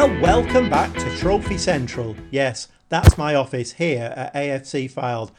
Well, welcome back to Trophy Central. Yes, that's my office here at AFC Fylde.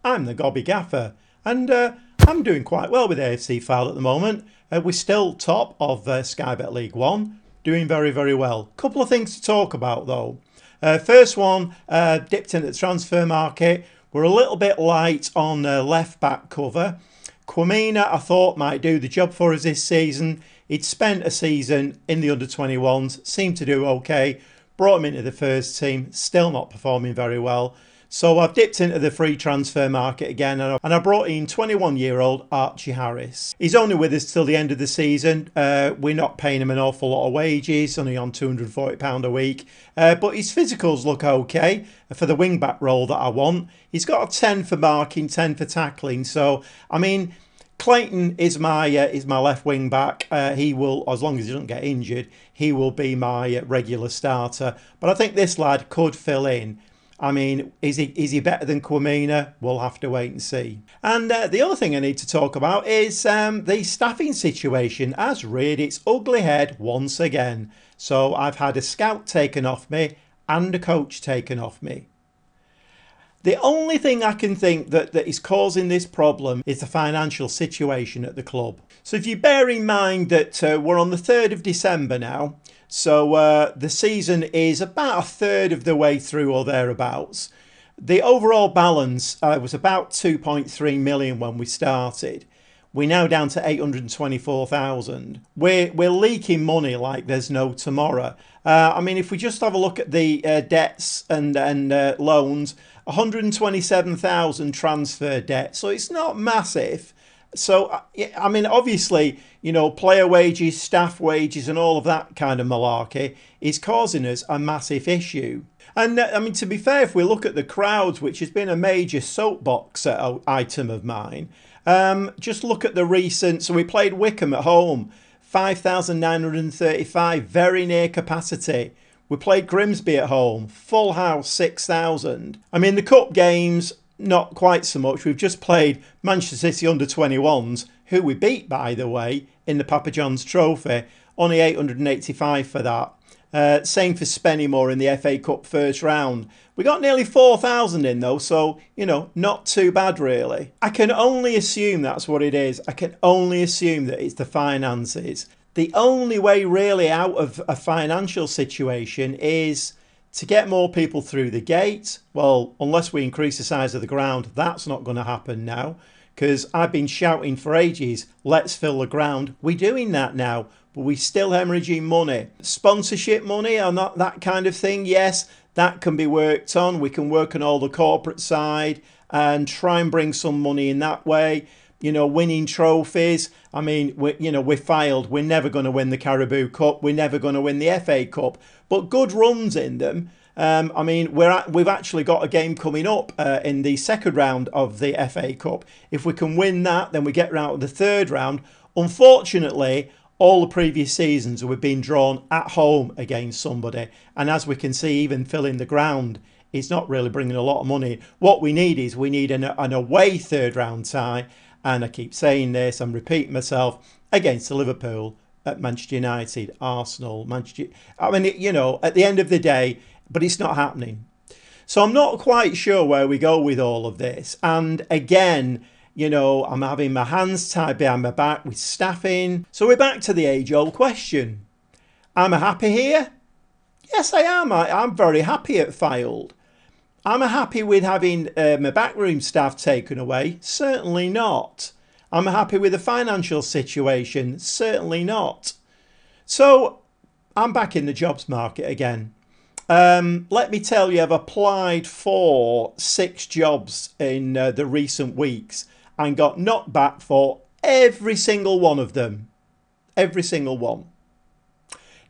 I'm the Gobby Gaffer, and I'm doing quite well with AFC Fylde at the moment. We're still top of Sky Bet League 1, doing very, very well. Couple of things to talk about though. First one, dipped into the transfer market. We're a little bit light on left back cover. Quamina, I thought, might do the job for us this season. He'd spent a season in the under-21s, seemed to do okay, brought him into the first team, still not performing very well. So I've dipped into the free transfer market again, and I brought in 21-year-old Archie Harris. He's only with us till the end of the season. We're not paying him an awful lot of wages, only on £240 a week. But his physicals look okay for the wing-back role that I want. He's got a 10 for marking, 10 for tackling. So, I mean, Clayton is my left wing back. He will, as long as he doesn't get injured, he will be my regular starter. But I think this lad could fill in. I mean, is he better than Quamina? We'll have to wait and see. And the other thing I need to talk about is the staffing situation has reared its ugly head once again. So I've had a scout taken off me and a coach taken off me. The only thing I can think that is causing this problem is the financial situation at the club. So if you bear in mind that we're on the 3rd of December now, so the season is about a third of the way through or thereabouts. The overall balance was about 2.3 million when we started. We're now down to 824,000. We're leaking money like there's no tomorrow. I mean, if we just have a look at the debts and loans, 127,000 transfer debt. So it's not massive. So, I mean, obviously, you know, player wages, staff wages and all of that kind of malarkey is causing us a massive issue. And I mean, to be fair, if we look at the crowds, which has been a major soapbox item of mine, just look at the recent, so we played Wickham at home, 5,935, very near capacity. We played Grimsby at home, full house, 6,000. I mean, the cup games, not quite so much. We've just played Manchester City under-21s, who we beat, by the way, in the Papa John's Trophy. Only 885 for that. Same for Spennymoor in the FA Cup first round. We got nearly 4,000 in though, so, you know, not too bad really. I can only assume that's what it is. I can only assume that it's the finances. The only way really out of a financial situation is to get more people through the gate. Well, unless we increase the size of the ground, that's not going to happen now, because I've been shouting for ages, let's fill the ground. We're doing that now, but we're still hemorrhaging money. Sponsorship money or not, that kind of thing, yes, that can be worked on. We can work on all the corporate side and try and bring some money in that way. You know, winning trophies. I mean, we're Fylde. We're never going to win the Caribou Cup. We're never going to win the FA Cup. But good runs in them. I mean, we've actually got a game coming up in the second round of the FA Cup. If we can win that, then we get round to the third round. Unfortunately, all the previous seasons we've been drawn at home against somebody. And as we can see, even filling the ground, it's not really bringing a lot of money. What we need is an away third round tie. And I keep saying this, I'm repeating myself, against the Liverpool, at Manchester United, Arsenal, Manchester. I mean, you know, at the end of the day, but it's not happening. So I'm not quite sure where we go with all of this. And again, you know, I'm having my hands tied behind my back with staffing. So we're back to the age-old question. Am I happy here? Yes, I am. I'm very happy at Fylde. Am I happy with having my backroom staff taken away? Certainly not. Am I happy with the financial situation? Certainly not. So I'm back in the jobs market again. Let me tell you, I've applied for 6 jobs in the recent weeks and got knocked back for every single one of them. Every single one.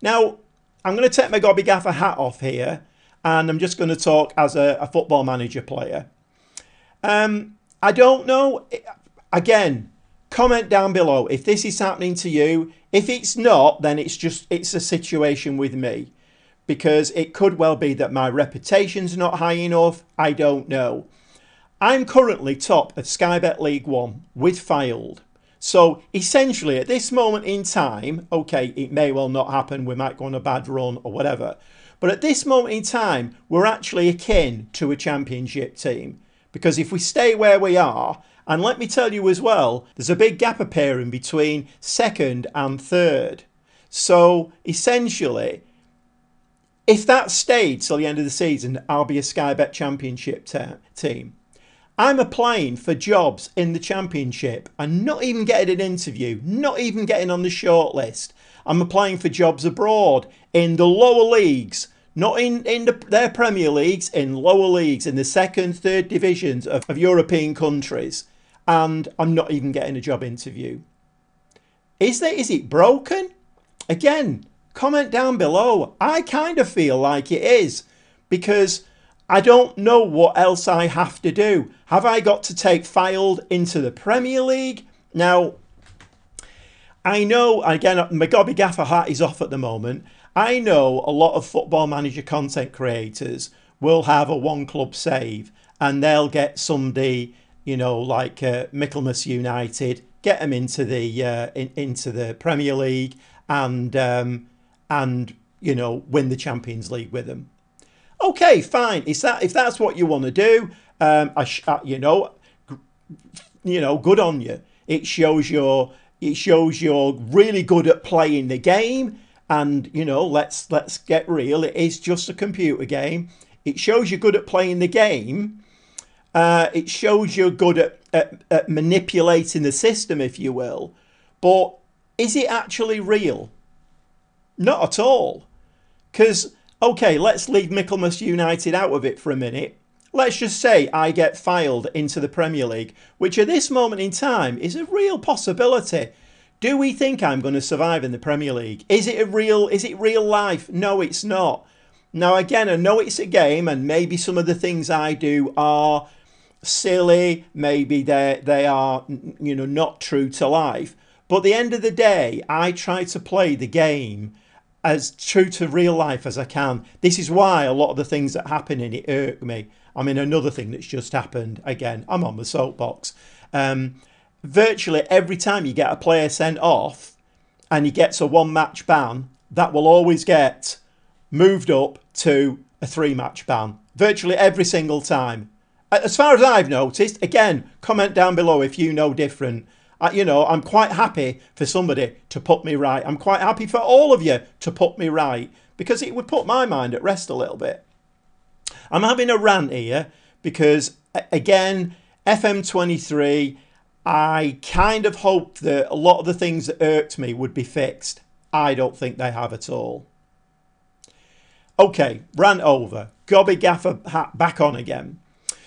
Now, I'm going to take my Gobby Gaffer hat off here. And I'm just going to talk as a football manager player. I don't know. Again, comment down below if this is happening to you. If it's not, then it's a situation with me. Because it could well be that my reputation's not high enough. I don't know. I'm currently top of Sky Bet League 1 with Fylde. So essentially at this moment in time, okay, it may well not happen. We might go on a bad run or whatever. But at this moment in time, we're actually akin to a championship team. Because if we stay where we are, and let me tell you as well, there's a big gap appearing between second and third. So essentially, if that stayed till the end of the season, I'll be a Sky Bet Championship team. I'm applying for jobs in the Championship and not even getting an interview, not even getting on the shortlist. I'm applying for jobs abroad in the lower leagues, not in their Premier Leagues, in lower leagues, in the second, third divisions of European countries. And I'm not even getting a job interview. Is it broken? Again, comment down below. I kind of feel like it is, because I don't know what else I have to do. Have I got to take Fylde into the Premier League? Now, I know, again, my Gobby Gaffer hat is off at the moment. I know a lot of Football Manager content creators will have a one club save and they'll get somebody, you know, like Michaelmas United, get them into the Premier League and you know, win the Champions League with them. Okay, fine. If that's what you want to do, you know, good on you. It shows you're really good at playing the game. And, you know, let's get real. It is just a computer game. It shows you're good at playing the game. It shows you're good at manipulating the system, if you will. But is it actually real? Not at all. Because, okay, let's leave Michaelmas United out of it for a minute. Let's just say I get Fylde into the Premier League, which at this moment in time is a real possibility. Do we think I'm going to survive in the Premier League? Is it real life? No, it's not. Now, again, I know it's a game and maybe some of the things I do are silly. Maybe they are, you know, not true to life. But at the end of the day, I try to play the game as true to real life as I can. This is why a lot of the things that happen in it irk me. I mean, another thing that's just happened, again, I'm on the soapbox. Virtually every time you get a player sent off and he gets a 1-match ban, that will always get moved up to a 3-match ban. Virtually every single time. As far as I've noticed, again, comment down below if you know different. You know, I'm quite happy for somebody to put me right. I'm quite happy for all of you to put me right, because it would put my mind at rest a little bit. I'm having a rant here because, again, FM23, I kind of hoped that a lot of the things that irked me would be fixed. I don't think they have at all. Okay, rant over. Gobby Gaffer hat back on again.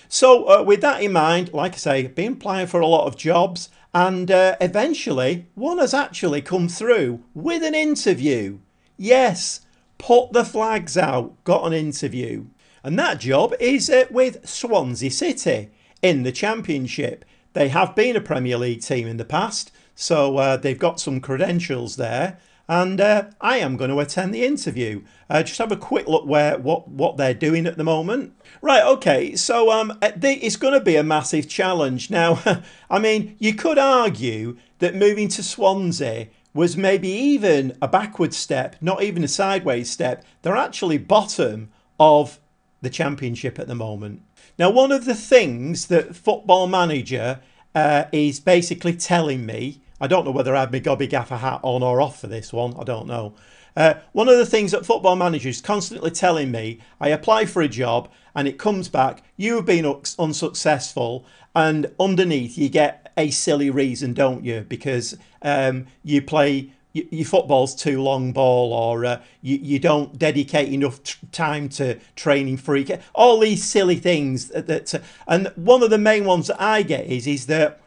So with that in mind, like I say, been applying for a lot of jobs, and eventually one has actually come through with an interview. Yes, put the flags out, got an interview. And that job is with Swansea City in the Championship. They have been a Premier League team in the past, so they've got some credentials there. And I am going to attend the interview. Just have a quick look what they're doing at the moment. Right, okay, so it's going to be a massive challenge. Now, I mean, you could argue that moving to Swansea was maybe even a backward step, not even a sideways step. They're actually bottom of the Championship at the moment. Now, one of the things that Football Manager is basically telling me, I don't know whether I have my Gobby Gaffer hat on or off for this one, I don't know. One of the things that Football Manager is constantly telling me, I apply for a job and it comes back, you have been unsuccessful, and underneath you get a silly reason, don't you? Because you play, your football's too long ball, or you don't dedicate enough time to training free, all these silly things. And one of the main ones that I get is that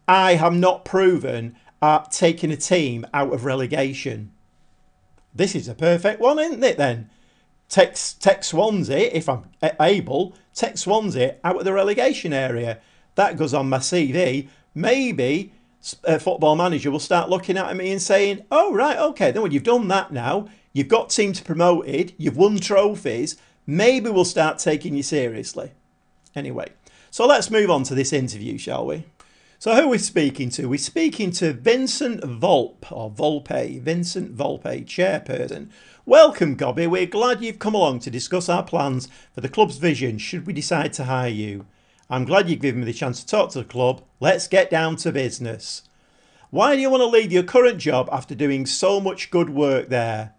I have not proven at taking a team out of relegation. This is a perfect one, isn't it then? Take Swansea, if I'm able, take Swansea out of the relegation area. That goes on my CV. Maybe Football Manager will start looking at me and saying, oh, right, okay, then when you've done that now, you've got teams promoted, you've won trophies, maybe we'll start taking you seriously. Anyway, so let's move on to this interview, shall we? So who are we speaking to? We're speaking to Vincent Vincent Volpe, chairperson. Welcome, Gobby. We're glad you've come along to discuss our plans for the club's vision should we decide to hire you. I'm glad you've given me the chance to talk to the club. Let's get down to business. Why do you want to leave your current job after doing so much good work there?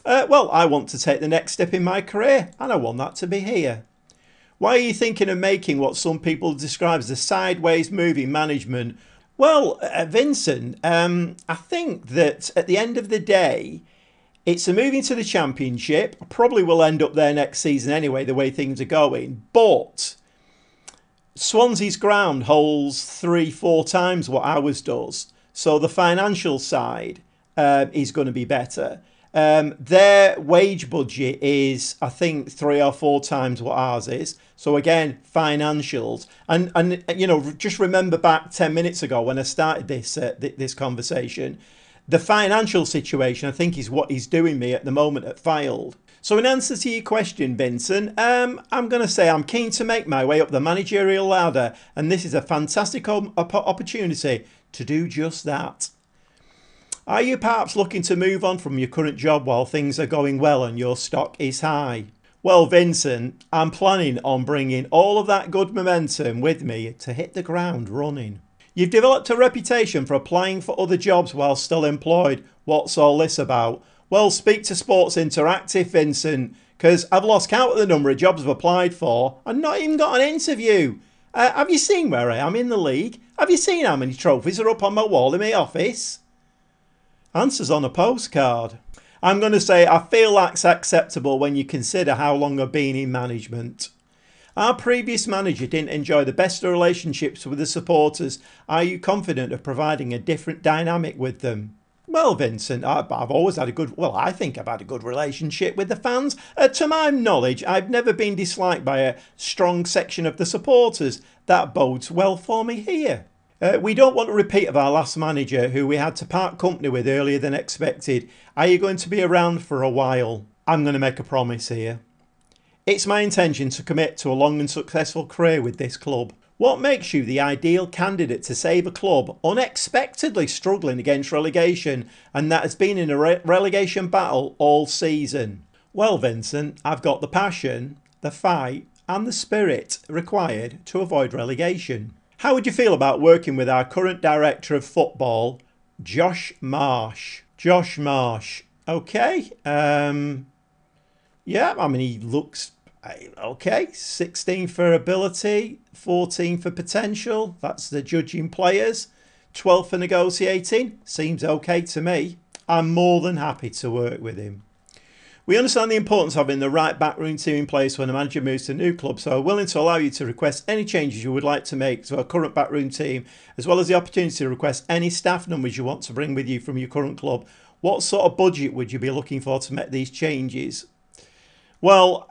Well, I want to take the next step in my career, and I want that to be here. Why are you thinking of making what some people describe as a sideways move in management? Well, Vincent, I think that at the end of the day, it's a move into the Championship. I probably will end up there next season anyway, the way things are going. But Swansea's ground holds 3-4 times what ours does. So the financial side is going to be better. Their wage budget is, I think, 3 or 4 times what ours is. So again, financials. And you know, just remember back 10 minutes ago when I started this conversation, the financial situation, I think, is what is doing me at the moment at Fylde. So in answer to your question, Vincent, I'm going to say I'm keen to make my way up the managerial ladder, and this is a fantastic opportunity to do just that. Are you perhaps looking to move on from your current job while things are going well and your stock is high? Well, Vincent, I'm planning on bringing all of that good momentum with me to hit the ground running. You've developed a reputation for applying for other jobs while still employed. What's all this about? Well, speak to Sports Interactive, Vincent, because I've lost count of the number of jobs I've applied for and not even got an interview. Have you seen where I am in the league? Have you seen how many trophies are up on my wall in my office? Answers on a postcard. I'm going to say I feel that's acceptable when you consider how long I've been in management. Our previous manager didn't enjoy the best of relationships with the supporters. Are you confident of providing a different dynamic with them? Well, Vincent, I've always had I think I've had a good relationship with the fans. To my knowledge, I've never been disliked by a strong section of the supporters. That bodes well for me here. We don't want a repeat of our last manager, who we had to part company with earlier than expected. Are you going to be around for a while? I'm going to make a promise here. It's my intention to commit to a long and successful career with this club. What makes you the ideal candidate to save a club unexpectedly struggling against relegation and that has been in a relegation battle all season? Well, Vincent, I've got the passion, the fight and the spirit required to avoid relegation. How would you feel about working with our current director of football, Josh Marsh? Josh Marsh. Okay. Yeah, I mean, he looks okay. 16 for ability, 14 for potential. That's the judging players. 12 for negotiating. Seems okay to me. I'm more than happy to work with him. We understand the importance of having the right backroom team in place when a manager moves to a new club, so we're willing to allow you to request any changes you would like to make to our current backroom team, as well as the opportunity to request any staff numbers you want to bring with you from your current club. What sort of budget would you be looking for to make these changes? Well,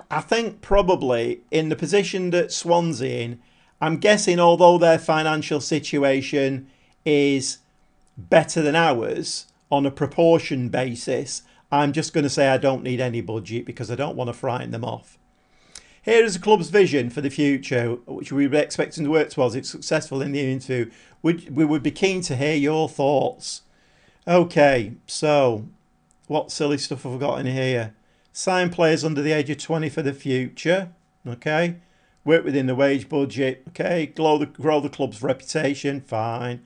I think probably in the position that Swansea in, I'm guessing although their financial situation is better than ours on a proportion basis, I'm just going to say I don't need any budget because I don't want to frighten them off. Here is the club's vision for the future, which we were expecting to work towards if successful in the interview. We would be keen to hear your thoughts. Okay, so what silly stuff have we got in here? Sign players under the age of 20 for the future. Okay. Work within the wage budget. Okay. Grow the club's reputation. Fine.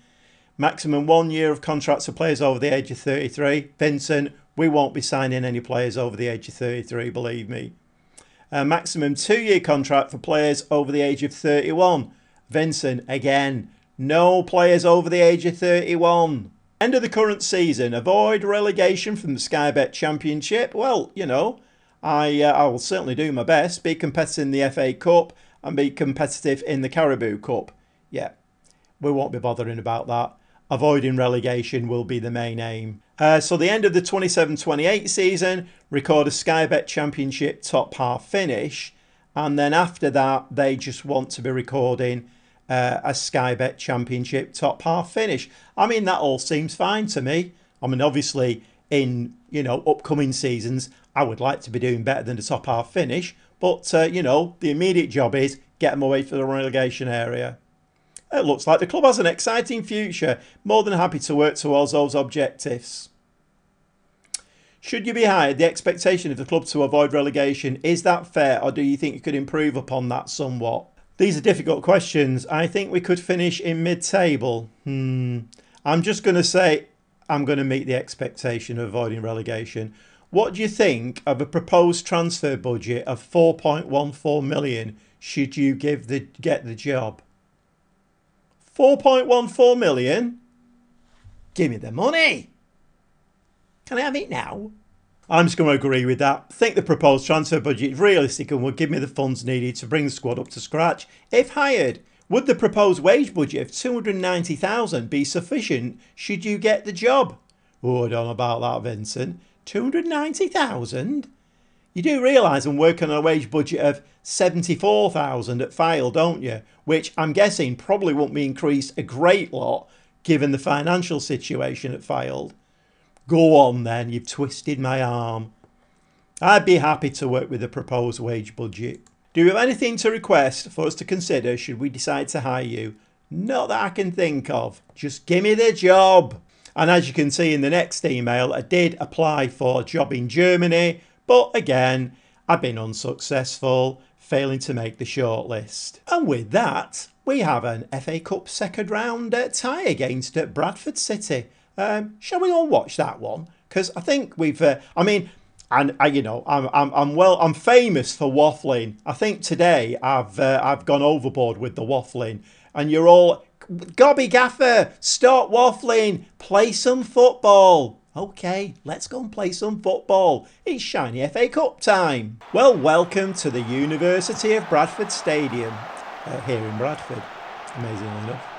Maximum 1 year of contracts for players over the age of 33. Vincent, we won't be signing any players over the age of 33, believe me. Maximum 2 year contract for players over the age of 31. Vincent, again, no players over the age of 31. End of the current season. Avoid relegation from the Sky Bet Championship. Well, you know, I will certainly do my best. Be competitive in the FA Cup and be competitive in the Caribou Cup. Yeah, we won't be bothering about that. Avoiding relegation will be the main aim. So the end of the 27-28 season, record a Sky Bet Championship top half finish. And then after that, they just want to be recording a Sky Bet Championship top half finish. I mean, that all seems fine to me. I mean, obviously, in, you know, upcoming seasons, I would like to be doing better than the top half finish. But, you know, the immediate job is get them away from the relegation area. It looks like the club has an exciting future. More than happy to work towards those objectives. Should you be hired, the expectation of the club to avoid relegation, is that fair, or do you think you could improve upon that somewhat? These are difficult questions. I think we could finish in mid-table. I'm just going to say I'm going to meet the expectation of avoiding relegation. What do you think of a proposed transfer budget of 4.14 million should you get the job? 4.14 million? Give me the money. Can I have it now? I'm just going to agree with that. I think the proposed transfer budget is realistic and would give me the funds needed to bring the squad up to scratch if hired. Would the proposed wage budget of 290,000 be sufficient should you get the job? Oh, I don't know about that, Vincent. 290,000? You do realise I'm working on a wage budget of 74,000 at Fylde, don't you? Which I'm guessing probably won't be increased a great lot given the financial situation at Fylde. Go on then, you've twisted my arm. I'd be happy to work with the proposed wage budget. Do you have anything to request for us to consider should we decide to hire you? Not that I can think of. Just give me the job. And as you can see in the next email, I did apply for a job in Germany, but again, I've been unsuccessful, failing to make the shortlist. And with that, we have an FA Cup second round tie against Bradford City. Shall we all watch that one? Because I think we've. I'm famous for waffling. I think today I've gone overboard with the waffling, and you're all, Gobby Gaffer, stop waffling, play some football. Okay, let's go and play some football. It's shiny FA Cup time. Well, welcome to the University of Bradford Stadium here in Bradford. Amazingly enough.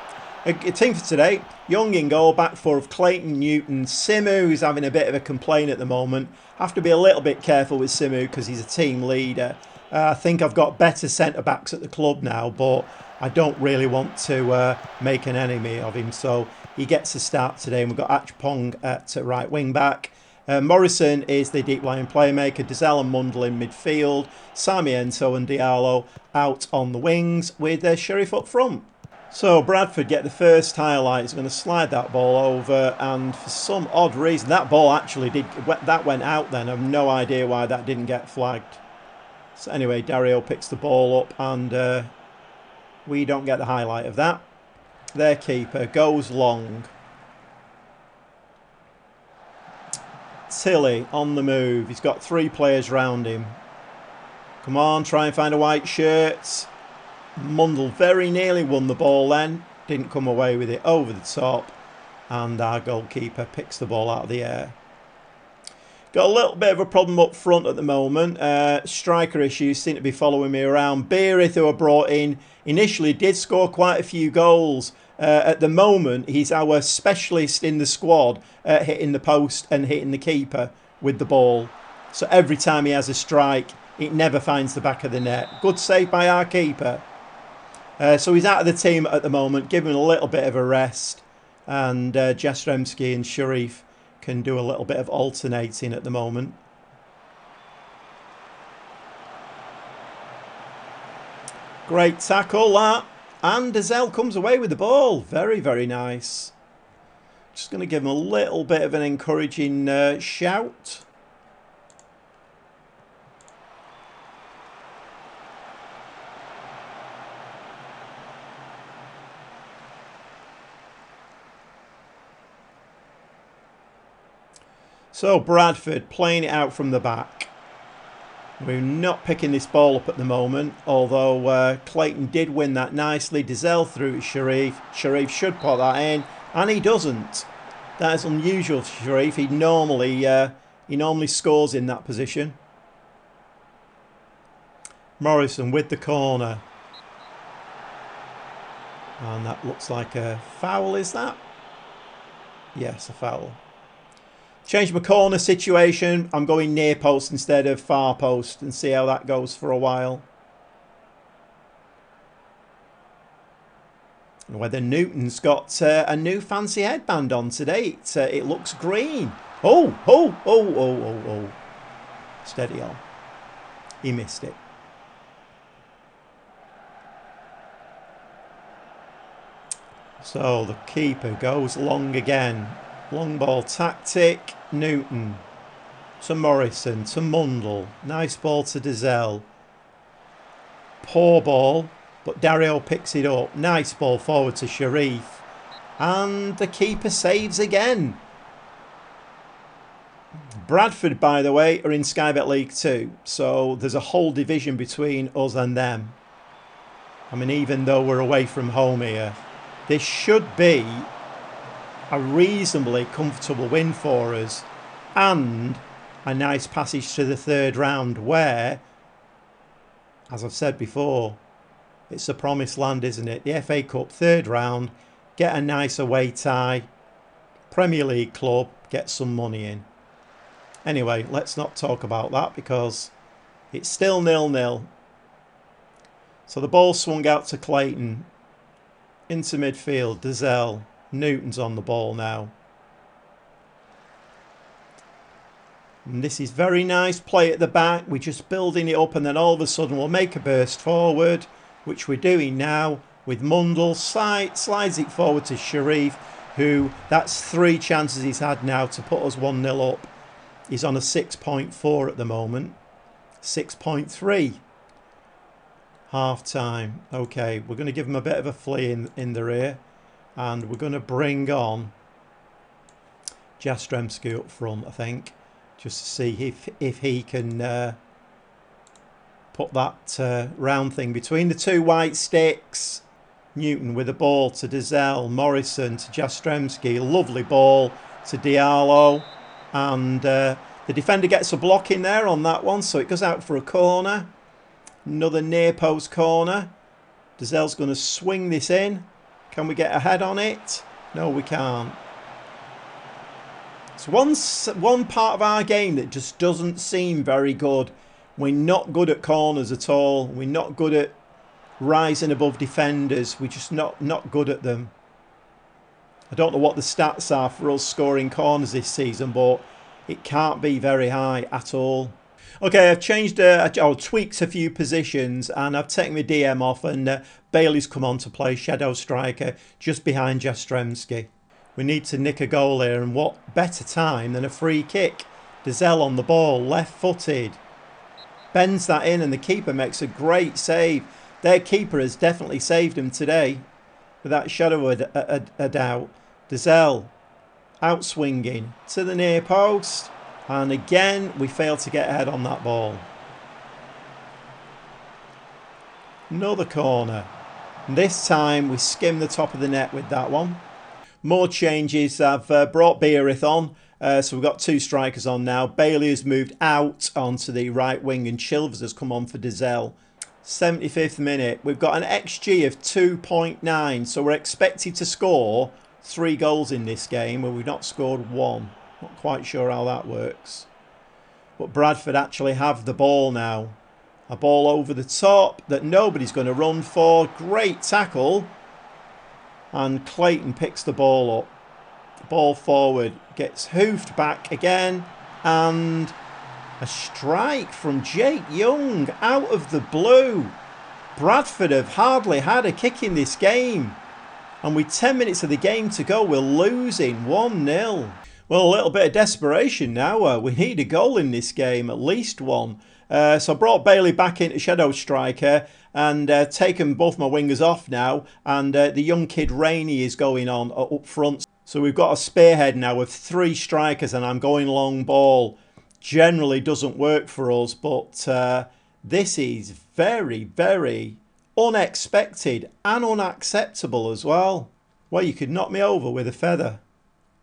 A team for today, Young in goal, back four of Clayton, Newton, Simu, who's having a bit of a complaint at the moment. Have to be a little bit careful with Simu because he's a team leader. I think I've got better centre-backs at the club now, but I don't really want to make an enemy of him. So he gets a start today, and we've got Achpong at right wing-back. Morrison is the deep-lying playmaker. Dizelle and Mundle in midfield. Sarmiento and Diallo out on the wings with Sheriff up front. So Bradford get the first highlight. He's going to slide that ball over, and for some odd reason that ball actually went out then. I have no idea why that didn't get flagged. So anyway, Dario picks the ball up, and we don't get the highlight of that. Their keeper goes long. Tilly on the move. He's got three players round him. Come on, try and find a white shirt. Mundle very nearly won the ball then. Didn't come away with it, over the top. And our goalkeeper picks the ball out of the air. Got a little bit of a problem up front at the moment. Striker issues seem to be following me around. Beerith, who I brought in, initially did score quite a few goals. At the moment, he's our specialist in the squad, hitting the post and hitting the keeper with the ball. So every time he has a strike, it never finds the back of the net. Good save by our keeper. So he's out of the team at the moment, giving him a little bit of a rest. And Jastrzemski and Sharif can do a little bit of alternating at the moment. Great tackle that. And Dizelle comes away with the ball. Very, very nice. Just going to give him a little bit of an encouraging shout. So Bradford playing it out from the back. We're not picking this ball up at the moment, although Clayton did win that nicely. Dizelle through to Sharif. Sharif should put that in, and he doesn't. That is unusual for Sharif. He normally scores in that position. Morrison with the corner. And that looks like a foul, is that? Yes, a foul. Change my corner situation. I'm going near post instead of far post and see how that goes for a while. And whether Newton's got a new fancy headband on today. It looks green. Oh. Steady on. He missed it. So the keeper goes long again. Long ball tactic. Newton to Morrison to Mundle. Nice ball to Dizelle. Poor ball, but Dario picks it up. Nice ball forward to Sharif. And the keeper saves again. Bradford, by the way, are in Sky Bet League 2. So there's a whole division between us and them. I mean, even though we're away from home here, this should be a reasonably comfortable win for us. And a nice passage to the third round where, as I've said before, it's the promised land, isn't it? The FA Cup third round, get a nice away tie, Premier League club, get some money in. Anyway, let's not talk about that because it's still 0-0. So the ball swung out to Clayton, into midfield, Dizelle, Newton's on the ball now. And this is very nice play at the back. We're just building it up and then all of a sudden we'll make a burst forward, which we're doing now with Mundle. Slides it forward to Sharif, who that's 3 chances he's had now to put us 1-0 up. He's on a 6.4 at the moment. 6.3. Half time. Okay, we're going to give him a bit of a flea in the rear. And we're going to bring on Jastrzemski up front, I think. Just to see if he can put that round thing between the 2 white sticks. Newton with the ball to Dizelle. Morrison to Jastrzemski. Lovely ball to Diallo. And the defender gets a block in there on that one. So it goes out for a corner. Another near post corner. Dizelle's going to swing this in. Can we get a head on it? No, we can't. It's one part of our game that just doesn't seem very good. We're not good at corners at all. We're not good at rising above defenders. We're just not good at them. I don't know what the stats are for us scoring corners this season, but it can't be very high at all. Okay, I've changed, tweaked a few positions and I've taken the DM off and Bailey's come on to play shadow striker just behind Jastrzemski. We need to nick a goal here, and what better time than a free kick. Dizelle on the ball, left-footed. Bends that in and the keeper makes a great save. Their keeper has definitely saved him today, without shadow of a doubt. Dizelle out-swinging to the near post. And again, we fail to get ahead on that ball. Another corner. And this time we skim the top of the net with that one. More changes. I've brought Beerith on. So we've got 2 strikers on now. Bailey has moved out onto the right wing and Chilvers has come on for Dizelle. 75th minute. We've got an XG of 2.9. So we're expected to score 3 goals in this game where we've not scored 1. Not quite sure how that works. But Bradford actually have the ball now. A ball over the top that nobody's going to run for. Great tackle. And Clayton picks the ball up. Ball forward. Gets hoofed back again. And a strike from Jake Young out of the blue. Bradford have hardly had a kick in this game. And with 10 minutes of the game to go, we're losing 1-0. Well, a little bit of desperation now. We need a goal in this game, at least one. So I brought Bailey back into shadow striker and taken both my wingers off now. And the young kid Rainey is going on up front. So we've got a spearhead now with 3 strikers and I'm going long ball. Generally doesn't work for us, but this is very, very unexpected and unacceptable as well. Well, you could knock me over with a feather.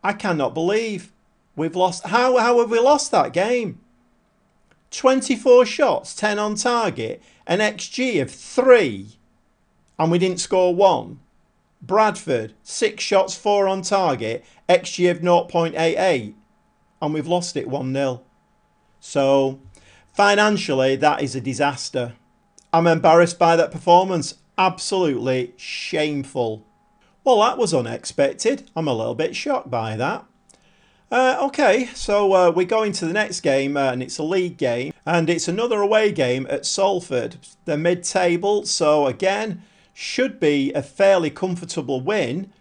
I cannot believe we've lost. How have we lost that game? 24 shots, 10 on target, an XG of 3, and we didn't score 1. Bradford, 6 shots, 4 on target, XG of 0.88, and we've lost it 1-0. So, financially, that is a disaster. I'm embarrassed by that performance. Absolutely shameful. Well, that was unexpected. I'm a little bit shocked by that. Okay, so we're going to the next game, and it's a league game. And it's another away game at Salford. They're mid-table, so again, should be a fairly comfortable win.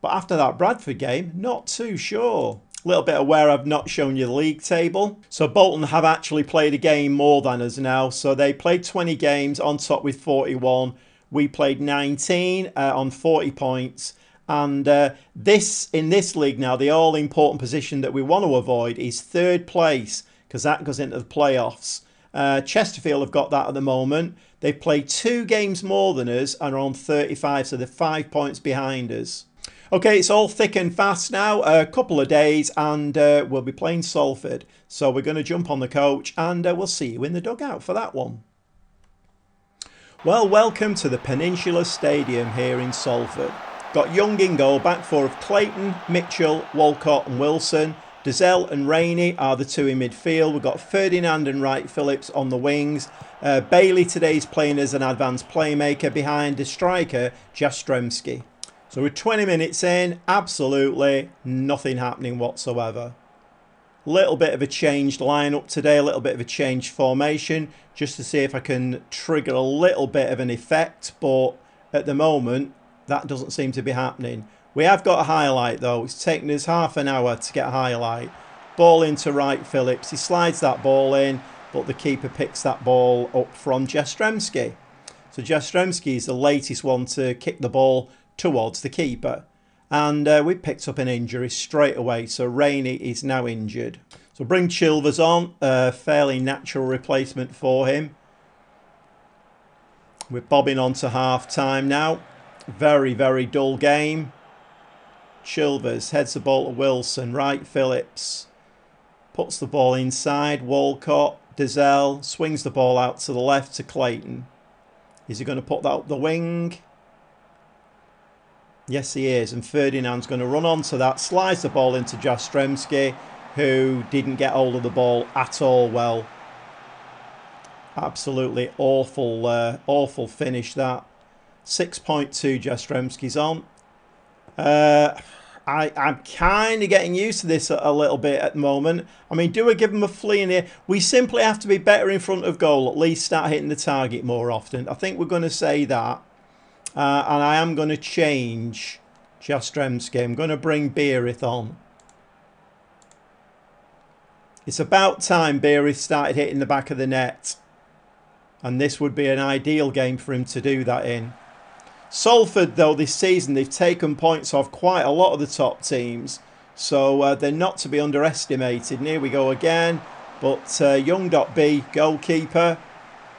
But after that Bradford game, not too sure. A little bit of where I've not shown you the league table. So Bolton have actually played a game more than us now. So they played 20 games on top with 41. We played 19 on 40 points. And in this league now, the all-important position that we want to avoid is third place, because that goes into the playoffs. Chesterfield have got that at the moment. They've played 2 games more than us and are on 35, so they're 5 points behind us. Okay, it's all thick and fast now. A couple of days and we'll be playing Salford. So we're going to jump on the coach and we'll see you in the dugout for that one. Well, welcome to the Peninsula Stadium here in Salford. Got Young in goal, back four of Clayton, Mitchell, Walcott and Wilson. Dazelle and Rainey are the 2 in midfield. We've got Ferdinand and Wright Phillips on the wings. Bailey today is playing as an advanced playmaker behind the striker, Jastrzemski. So we're 20 minutes in, absolutely nothing happening whatsoever. Little bit of a changed lineup today, a little bit of a changed formation, just to see if I can trigger a little bit of an effect. But at the moment, that doesn't seem to be happening. We have got a highlight though. It's taken us half an hour to get a highlight. Ball into Wright Phillips. He slides that ball in, but the keeper picks that ball up from Jastrzemski. So Jastrzemski is the latest one to kick the ball towards the keeper. And we picked up an injury straight away. So Rainey is now injured. So bring Chilvers on. A fairly natural replacement for him. We're bobbing on to half time now. Very, very dull game. Chilvers heads the ball to Wilson. Wright Phillips puts the ball inside. Walcott, Dazelle swings the ball out to the left to Clayton. Is he going to put that up the wing? Yes, he is. And Ferdinand's going to run onto that. Slides the ball into Jastrzemski, who didn't get hold of the ball at all well. Absolutely awful, awful finish that. 6.2 Jastrzemski's on. I'm kind of getting used to this a little bit at the moment. I mean, do I give him a flea in here? We simply have to be better in front of goal. At least start hitting the target more often. I think we're going to say that. And I am going to change Jastrzemski. I'm going to bring Beerith on. It's about time Beerith started hitting the back of the net. And this would be an ideal game for him to do that in. Salford, though, this season, they've taken points off quite a lot of the top teams. So they're not to be underestimated. And here we go again. But Young.B, goalkeeper,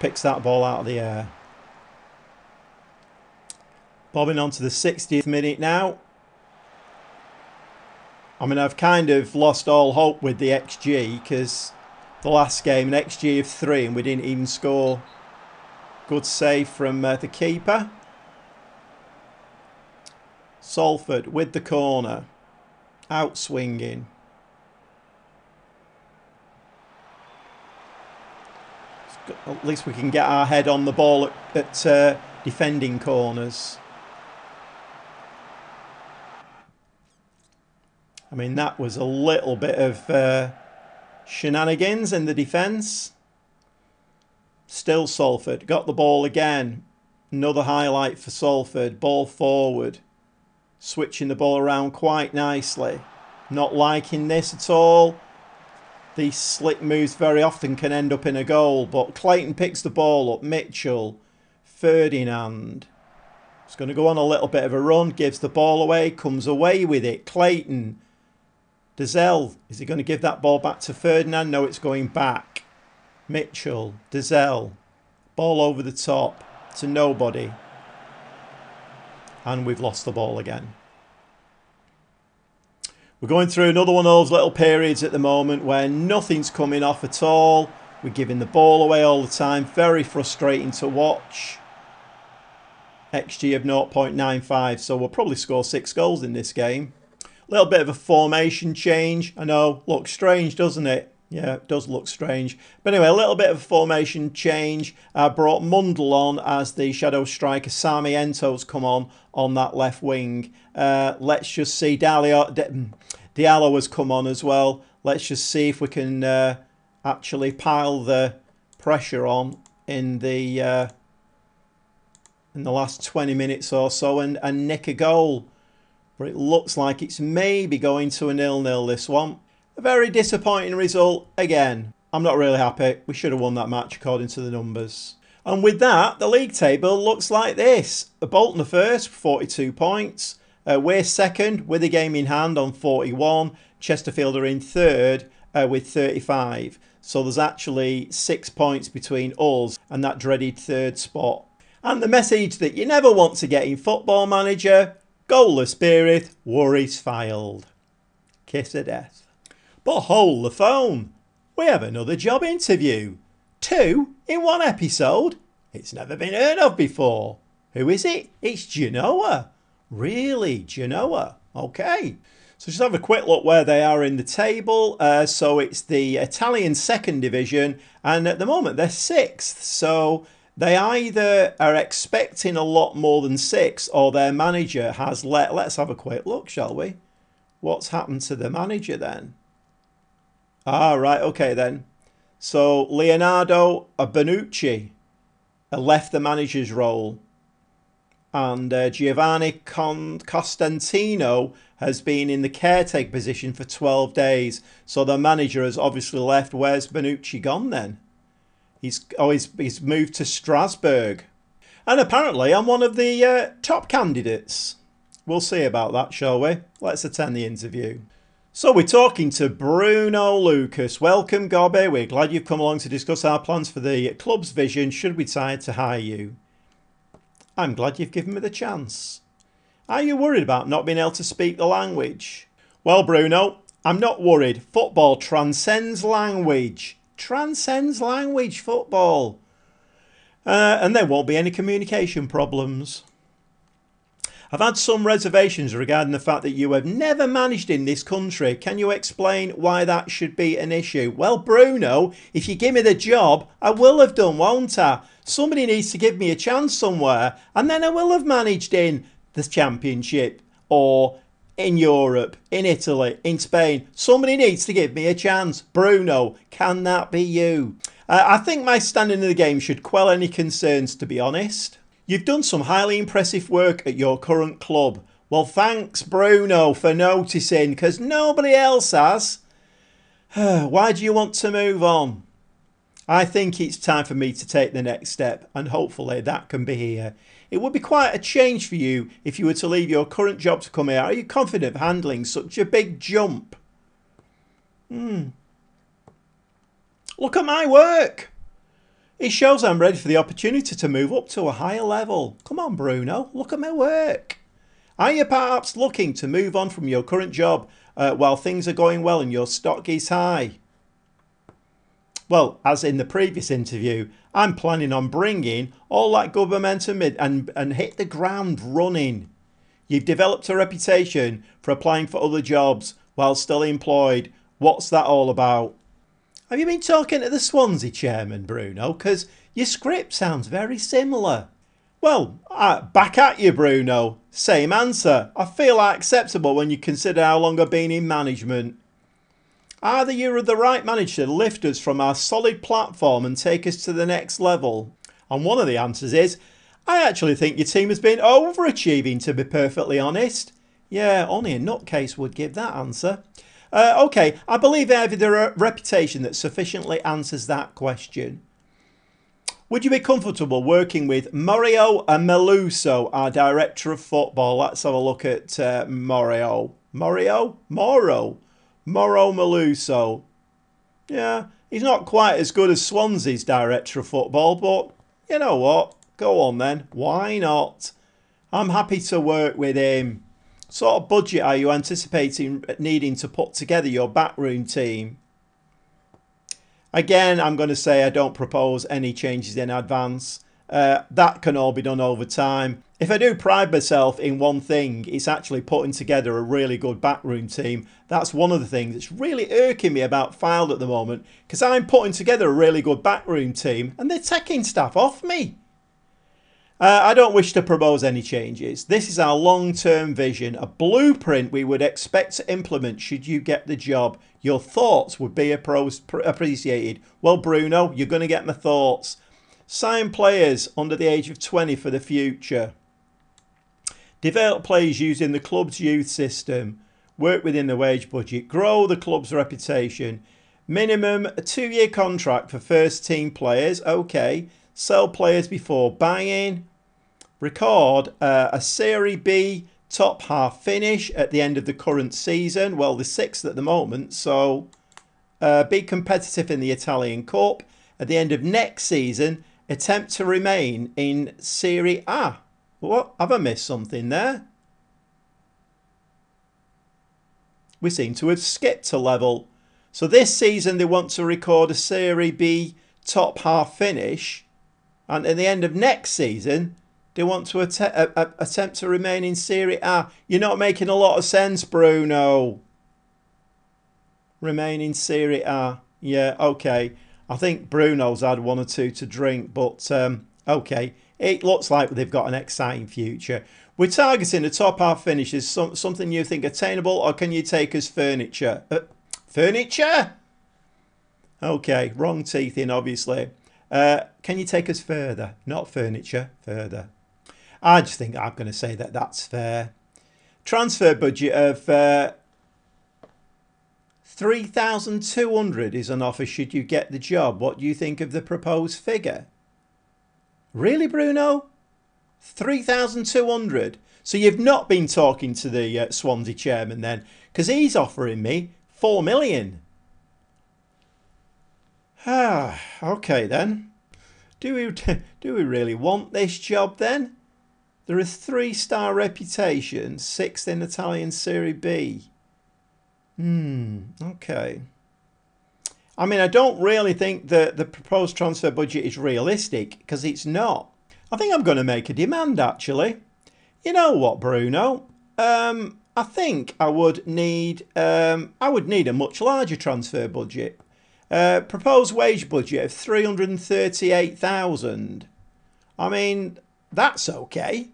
picks that ball out of the air. Bobbing on to the 60th minute now. I mean, I've kind of lost all hope with the XG because the last game, an XG of 3 and we didn't even score. Good save from the keeper. Salford with the corner. Out swinging. At least we can get our head on the ball at defending corners. I mean, that was a little bit of shenanigans in the defence. Still Salford. Got the ball again. Another highlight for Salford. Ball forward. Switching the ball around quite nicely. Not liking this at all. These slick moves very often can end up in a goal. But Clayton picks the ball up. Mitchell. Ferdinand. It's going to go on a little bit of a run. Gives the ball away. Comes away with it. Clayton. Dazelle, is he going to give that ball back to Ferdinand? No, it's going back. Mitchell, Dazelle, ball over the top to nobody. And we've lost the ball again. We're going through another one of those little periods at the moment where nothing's coming off at all. We're giving the ball away all the time. Very frustrating to watch. XG of 0.95, so we'll probably score 6 goals in this game. A little bit of a formation change. I know, looks strange, doesn't it? Yeah, it does look strange. But anyway, a little bit of a formation change. Brought Mundell on as the shadow striker. Sami Ento's come on that left wing. Let's just see. Diallo has come on as well. Let's just see if we can actually pile the pressure on in the last 20 minutes or so and nick a goal. but it looks like it's maybe going to a 0-0 this one. A very disappointing result again. I'm not really happy. We should have won that match according to the numbers. And with that, the league table looks like this. Bolton are first, 42 points. We're second with a game in hand on 41. Chesterfield are in third with 35. So there's actually 6 points between us and that dreaded third spot. And the message that you never want to get in Football Manager: goalless spirit, worries filed. Kiss of death. But hold the phone. We have another job interview. 2 in one episode. It's never been heard of before. Who is it? It's Genoa. Really, Genoa? Okay. So just have a quick look where they are in the table. So it's the Italian second division, and at the moment they're 6th. So they either are expecting a lot more than 6, or their manager has let. Let's have a quick look, shall we? What's happened to the manager then? Right, okay then. So Leonardo Bonucci left the manager's role, and Giovanni Costantino has been in the caretaker position for 12 days. So the manager has obviously left. Where's Bonucci gone then? He's moved to Strasbourg. And apparently I'm one of the top candidates. We'll see about that, shall we? Let's attend the interview. So we're talking to Bruno Lucas. Welcome, Gobby. We're glad you've come along to discuss our plans for the club's vision should we decide to hire you. I'm glad you've given me the chance. Are you worried about not being able to speak the language? Well, Bruno, I'm not worried. Football transcends language. Transcends language, football. And there won't be any communication problems. I've had some reservations regarding the fact that you have never managed in this country. Can you explain why that should be an issue? Well, Bruno, if you give me the job, I will have done, won't I? Somebody needs to give me a chance somewhere, and then I will have managed in the Championship or in Europe, in Italy, in Spain. Somebody needs to give me a chance. Bruno, can that be you? I think my standing in the game should quell any concerns, to be honest. You've done some highly impressive work at your current club. Well, thanks, Bruno, for noticing, because nobody else has. Why do you want to move on? I think it's time for me to take the next step, and hopefully that can be here. It would be quite a change for you if you were to leave your current job to come here. Are you confident of handling such a big jump? Look at my work. It shows I'm ready for the opportunity to move up to a higher level. Come on, Bruno, look at my work. Are you perhaps looking to move on from your current job while things are going well and your stock is high? Well, as in the previous interview, I'm planning on bringing all that good momentum in and hit the ground running. You've developed a reputation for applying for other jobs while still employed. What's that all about? Have you been talking to the Swansea chairman, Bruno? Because your script sounds very similar. Well, back at you, Bruno. Same answer. I feel acceptable when you consider how long I've been in management. Either you're the right manager to lift us from our solid platform and take us to the next level. And one of the answers is, I actually think your team has been overachieving, to be perfectly honest. Yeah, only a nutcase would give that answer. Okay, I believe I have a reputation that sufficiently answers that question. Would you be comfortable working with Mario Meluso, our Director of Football? Let's have a look at Mario. Moro Meluso. Yeah, he's not quite as good as Swansea's Director of Football, but you know what? Go on then. Why not? I'm happy to work with him. Sort of budget are you anticipating needing to put together your backroom team? Again, I'm going to say I don't propose any changes in advance. That can all be done over time. If I do pride myself in one thing, it's actually putting together a really good backroom team. That's one of the things that's really irking me about Fylde at the moment, because I'm putting together a really good backroom team and they're taking staff off me. I don't wish to propose any changes. This is our long-term vision, a blueprint we would expect to implement should you get the job. Your thoughts would be appreciated. Well, Bruno, you're going to get my thoughts. Sign players under the age of 20 for the future. develop players using the club's youth system, work within the wage budget, grow the club's reputation, minimum a 2-year contract for first team players, okay, sell players before buying, record a Serie B top half finish at the end of the current season, well, they're 6th at the moment, so be competitive in the Italian Cup. At the end of next season, attempt to remain in Serie A. What? Have I missed something there? We seem to have skipped a level. So this season they want to record a Serie B top half finish. And at the end of next season, they want to attempt to remain in Serie A. You're not making a lot of sense, Bruno. Remain in Serie A. Yeah, okay. I think Bruno's had 1 or 2 to drink, but okay. It looks like they've got an exciting future. We're targeting a top half finish. Is something you think attainable, or can you take us furniture? Furniture? Okay, wrong teeth in, obviously. Can you take us further? Not furniture, further. I just think I'm going to say that that's fair. Transfer budget of 3,200 is an offer should you get the job. What do you think of the proposed figure? Really, Bruno? 3,200? So you've not been talking to the Swansea chairman then? Because he's offering me 4 million. Ah, okay then. Do we really want this job then? They're a 3-star reputation, 6th in Italian Serie B. Okay. I mean, I don't really think that the proposed transfer budget is realistic, because it's not. I think I'm going to make a demand, actually. You know what, Bruno? I think I would need a much larger transfer budget. Proposed wage budget of 338,000. I mean, that's okay.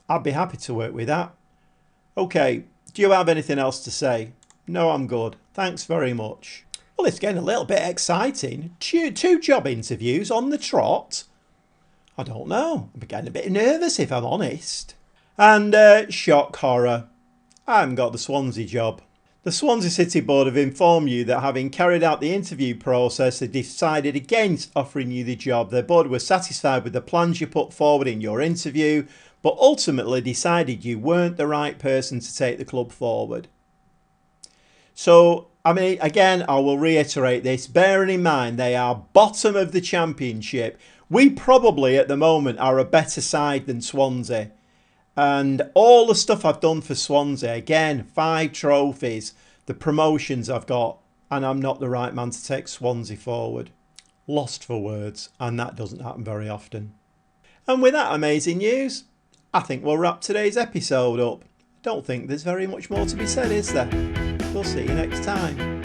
I'd be happy to work with that. Okay, do you have anything else to say? No, I'm good. Thanks very much. Well, it's getting a little bit exciting. 2 job interviews on the trot. I don't know. I'm getting a bit nervous, if I'm honest. And shock horror. I haven't got the Swansea job. The Swansea City Board have informed you that having carried out the interview process, they decided against offering you the job. The board were satisfied with the plans you put forward in your interview, but ultimately decided you weren't the right person to take the club forward. So, I mean, again, I will reiterate this, bearing in mind they are bottom of the championship. We probably at the moment are a better side than Swansea. And all the stuff I've done for Swansea, again, 5 trophies, the promotions I've got, and I'm not the right man to take Swansea forward. Lost for words, and that doesn't happen very often. And with that amazing news, I think we'll wrap today's episode up. Don't think there's very much more to be said, is there? We'll see you next time.